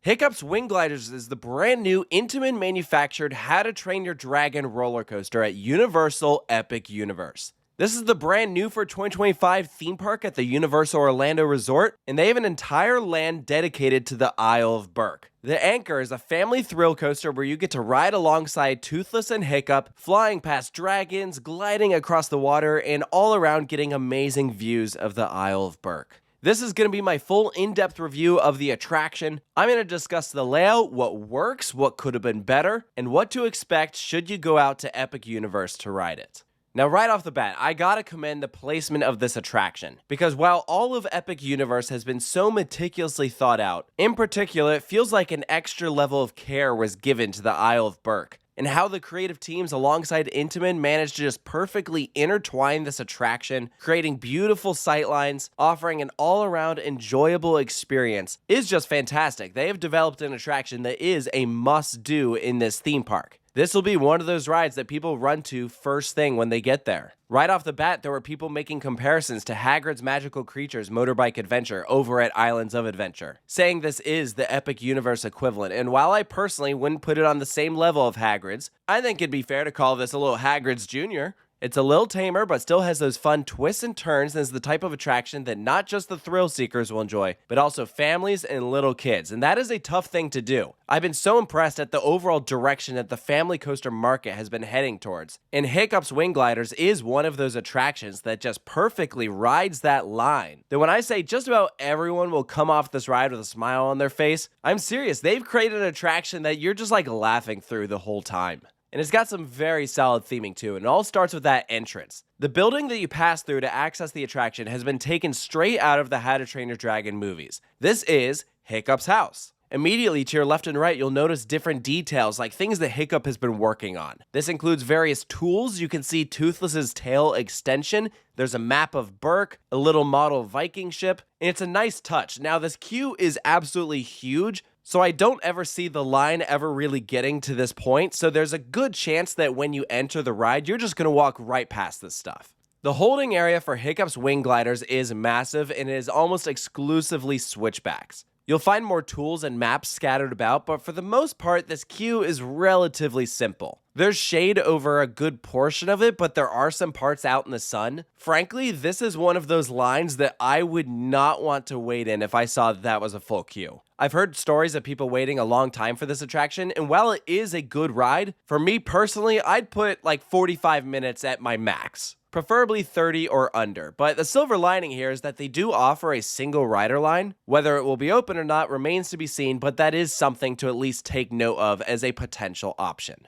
Hiccup's Wing Gliders is the brand new Intamin manufactured How to Train Your Dragon roller coaster at Universal Epic Universe. This is the brand new for 2025 theme park at the Universal Orlando Resort, and they have an entire land dedicated to the Isle of Berk. The Anchor is a family thrill coaster where you get to ride alongside Toothless and Hiccup, flying past dragons, gliding across the water, and all around getting amazing views of the Isle of Berk. This is going to be my full in-depth review of the attraction. I'm going to discuss the layout, what works, what could have been better, and what to expect should you go out to Epic Universe to ride it. Now, right off the bat, I gotta commend the placement of this attraction, because while all of Epic Universe has been so meticulously thought out, in particular, it feels like an extra level of care was given to the Isle of Berk, and how the creative teams alongside Intamin managed to just perfectly intertwine this attraction, creating beautiful sightlines, offering an all-around enjoyable experience, is just fantastic. They have developed an attraction that is a must-do in this theme park. This will be one of those rides that people run to first thing when they get there. Right off the bat, there were people making comparisons to Hagrid's Magical Creatures Motorbike Adventure over at Islands of Adventure, saying this is the Epic Universe equivalent, and while I personally wouldn't put it on the same level of Hagrid's, I think it'd be fair to call this a little Hagrid's Jr. It's a little tamer, but still has those fun twists and turns, and is the type of attraction that not just the thrill seekers will enjoy, but also families and little kids, and that is a tough thing to do. I've been so impressed at the overall direction that the family coaster market has been heading towards, and Hiccup's Wing Gliders is one of those attractions that just perfectly rides that line. That when I say just about everyone will come off this ride with a smile on their face, I'm serious. They've created an attraction that you're just like laughing through the whole time. And it's got some very solid theming too, and it all starts with that entrance. The building that you pass through to access the attraction has been taken straight out of the How to Train Your Dragon movies. This is Hiccup's house. Immediately to your left and right, you'll notice different details, like things that Hiccup has been working on. This includes various tools. You can see Toothless's tail extension. There's a map of Berk, a little model Viking ship, and it's a nice touch. Now, this queue is absolutely huge, so I don't ever see the line ever really getting to this point, so there's a good chance that when you enter the ride, you're just going to walk right past this stuff. The holding area for Hiccup's Wing Gliders is massive, and it is almost exclusively switchbacks. You'll find more tools and maps scattered about, but for the most part, this queue is relatively simple. There's shade over a good portion of it, but there are some parts out in the sun. Frankly, this is one of those lines that I would not want to wait in if I saw that was a full queue. I've heard stories of people waiting a long time for this attraction, and while it is a good ride, for me personally, I'd put like 45 minutes at my max. Preferably 30 or under, but the silver lining here is that they do offer a single rider line. Whether it will be open or not remains to be seen, but that is something to at least take note of as a potential option.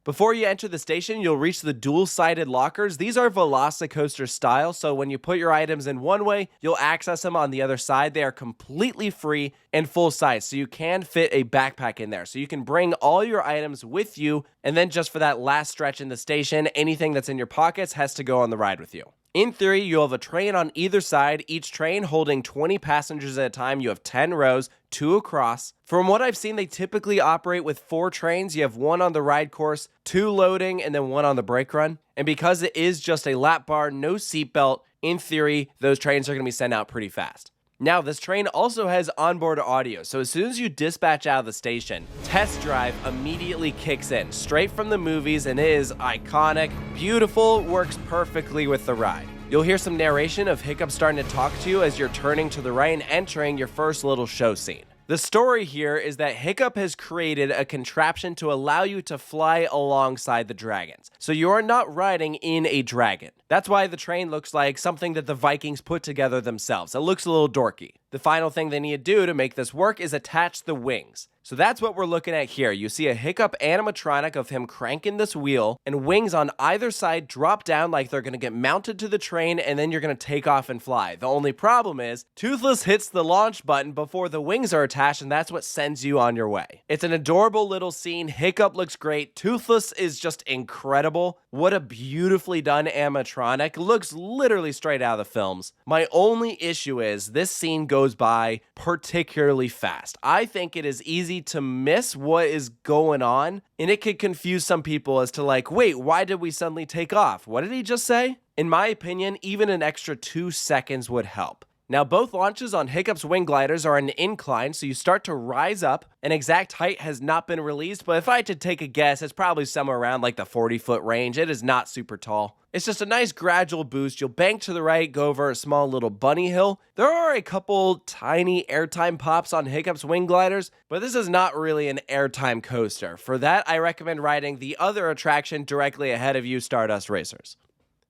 Before you enter the station, you'll reach the dual-sided lockers. These are Velocicoaster style, so when you put your items in one way, you'll access them on the other side. They are completely free and full size, so you can fit a backpack in there. So you can bring all your items with you, and then just for that last stretch in the station, anything that's in your pockets has to go on the ride with you. In theory, you'll have a train on either side, each train holding 20 passengers at a time. You have 10 rows, 2 across. From what I've seen, they typically operate with 4 trains. You have 1 on the ride course, 2 loading, and then 1 on the brake run. And because it is just a lap bar, no seatbelt, in theory, those trains are going to be sent out pretty fast. Now, this train also has onboard audio, so as soon as you dispatch out of the station, Test Drive immediately kicks in, straight from the movies, and is iconic, beautiful, works perfectly with the ride. You'll hear some narration of Hiccup starting to talk to you as you're turning to the right and entering your first little show scene. The story here is that Hiccup has created a contraption to allow you to fly alongside the dragons, so you are not riding in a dragon. That's why the train looks like something that the Vikings put together themselves. It looks a little dorky. The final thing they need to do to make this work is attach the wings. So that's what we're looking at here. You see a Hiccup animatronic of him cranking this wheel, and wings on either side drop down like they're going to get mounted to the train, and then you're going to take off and fly. The only problem is, Toothless hits the launch button before the wings are attached, and that's what sends you on your way. It's an adorable little scene. Hiccup looks great. Toothless is just incredible. What a beautifully done animatronic. Looks literally straight out of the films. My only issue is this scene goes by particularly fast. I think it is easy to miss what is going on, and it could confuse some people as to like, wait, why did we suddenly take off? What did he just say? In my opinion, even an extra 2 seconds would help. Now, both launches on Hiccup's wing gliders are an incline, so you start to rise up. An exact height has not been released, but if I had to take a guess, it's probably somewhere around like the 40-foot range. It is not super tall. It's just a nice gradual boost. You'll bank to the right, go over a small little bunny hill. There are a couple tiny airtime pops on Hiccup's wing gliders, but this is not really an airtime coaster. For that, I recommend riding the other attraction directly ahead of you, Stardust Racers.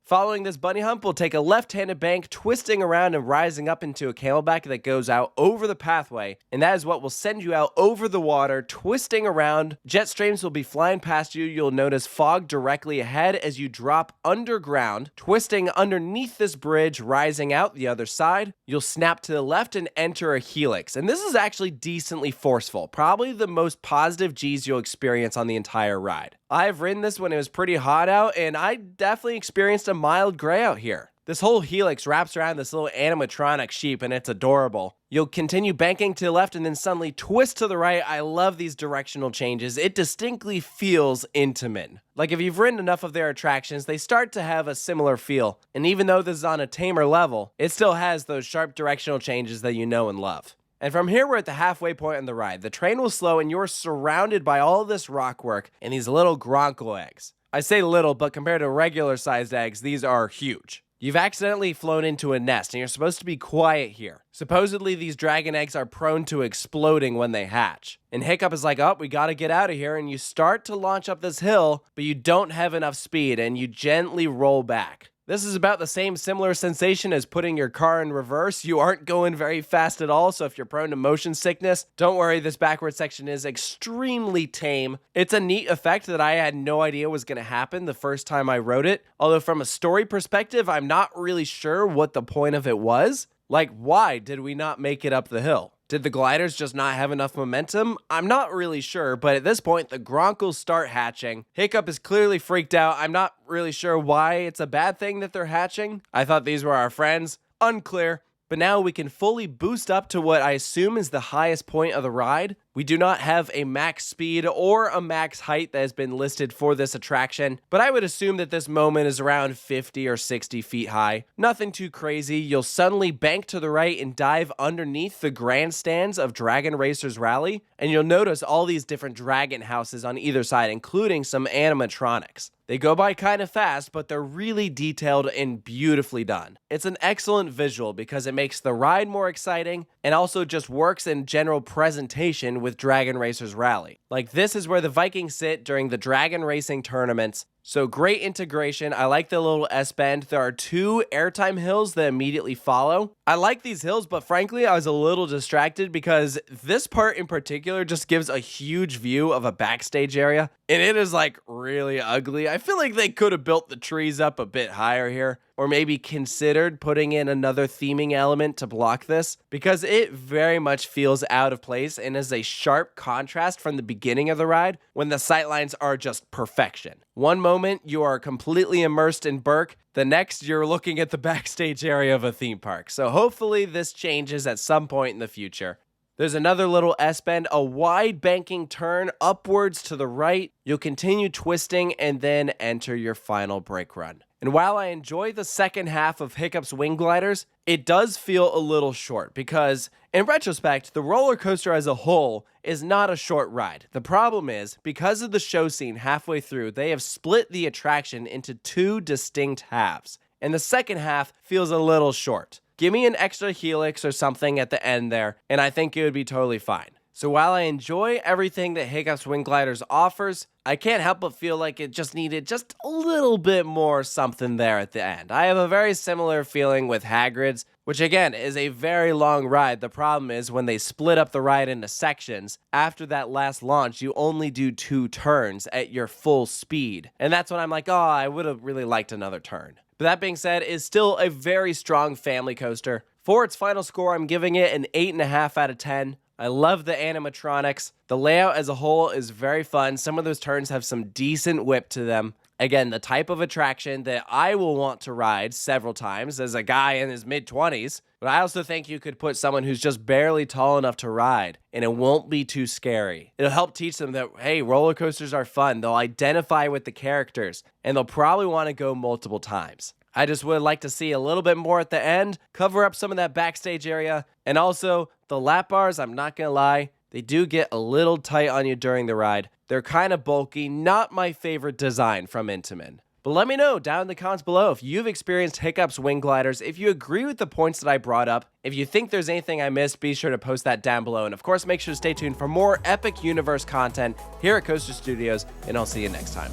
Following this bunny hump, we'll take a left-handed bank, twisting around and rising up into a camelback that goes out over the pathway, and that is what will send you out over the water, twisting around. Jet streams will be flying past you. You'll notice fog directly ahead as you drop underground, twisting underneath this bridge, rising out the other side. You'll snap to the left and enter a helix, and this is actually decently forceful, probably the most positive G's you'll experience on the entire ride. I've ridden this when it was pretty hot out, and I definitely experienced a mild gray out here. This whole helix wraps around this little animatronic sheep, and it's adorable. You'll continue banking to the left and then suddenly twist to the right. I love these directional changes. It distinctly feels Intamin. Like if you've ridden enough of their attractions, they start to have a similar feel. And even though this is on a tamer level, it still has those sharp directional changes that you know and love. And from here, we're at the halfway point on the ride. The train will slow, and you're surrounded by all this rockwork and these little gronkle eggs. I say little, but compared to regular-sized eggs, these are huge. You've accidentally flown into a nest, and you're supposed to be quiet here. Supposedly, these dragon eggs are prone to exploding when they hatch. And Hiccup is like, oh, we gotta get out of here, and you start to launch up this hill, but you don't have enough speed, and you gently roll back. This is about the same similar sensation as putting your car in reverse. You aren't going very fast at all, so if you're prone to motion sickness, don't worry, this backward section is extremely tame. It's a neat effect that I had no idea was going to happen the first time I rode it, although from a story perspective, I'm not really sure what the point of it was. Like, why did we not make it up the hill? Did the gliders just not have enough momentum? I'm not really sure, but at this point, the gronkles start hatching. Hiccup is clearly freaked out. I'm not really sure why it's a bad thing that they're hatching. I thought these were our friends. Unclear. But now we can fully boost up to what I assume is the highest point of the ride. We do not have a max speed or a max height that has been listed for this attraction, but I would assume that this moment is around 50 or 60 feet high. Nothing too crazy. You'll suddenly bank to the right and dive underneath the grandstands of Dragon Racers Rally, and you'll notice all these different dragon houses on either side, including some animatronics. They go by kind of fast, but they're really detailed and beautifully done. It's an excellent visual because it makes the ride more exciting and also just works in general presentation with Dragon Racers Rally. Like, this is where the Vikings sit during the dragon racing tournaments. So great integration. I like the little S-bend. There are 2 airtime hills that immediately follow. I like these hills, but frankly, I was a little distracted because this part in particular just gives a huge view of a backstage area, and it is like really ugly. I feel like they could have built the trees up a bit higher here, or maybe considered putting in another theming element to block this, because it very much feels out of place and is a sharp contrast from the beginning of the ride when the sightlines are just perfection. One moment you are completely immersed in Berk, the next you're looking at the backstage area of a theme park. So hopefully this changes at some point in the future. There's another little S-bend, a wide banking turn upwards to the right. You'll continue twisting and then enter your final brake run. And while I enjoy the second half of Hiccup's wing gliders, it does feel a little short because, in retrospect, the roller coaster as a whole is not a short ride. The problem is, because of the show scene halfway through, they have split the attraction into 2 distinct halves, and the second half feels a little short. Give me an extra helix or something at the end there, and I think it would be totally fine. So while I enjoy everything that Hiccup's wing gliders offers, I can't help but feel like it just needed just a little bit more something there at the end. I have a very similar feeling with Hagrid's, which again is a very long ride. The problem is when they split up the ride into sections, after that last launch, you only do 2 turns at your full speed. And that's when I'm like, oh, I would have really liked another turn. But that being said, it's still a very strong family coaster. For its final score, I'm giving it an 8.5 out of 10. I love the animatronics. The layout as a whole is very fun. Some of those turns have some decent whip to them. Again, the type of attraction that I will want to ride several times as a guy in his mid-20s. But I also think you could put someone who's just barely tall enough to ride, and it won't be too scary. It'll help teach them that, hey, roller coasters are fun. They'll identify with the characters, and they'll probably want to go multiple times. I just would like to see a little bit more at the end, cover up some of that backstage area, and also the lap bars, I'm not gonna lie, they do get a little tight on you during the ride. They're kind of bulky, not my favorite design from Intamin. But let me know down in the comments below if you've experienced Hiccup's wing gliders, if you agree with the points that I brought up. If you think there's anything I missed, be sure to post that down below. And of course, make sure to stay tuned for more Epic Universe content here at Coaster Studios, and I'll see you next time.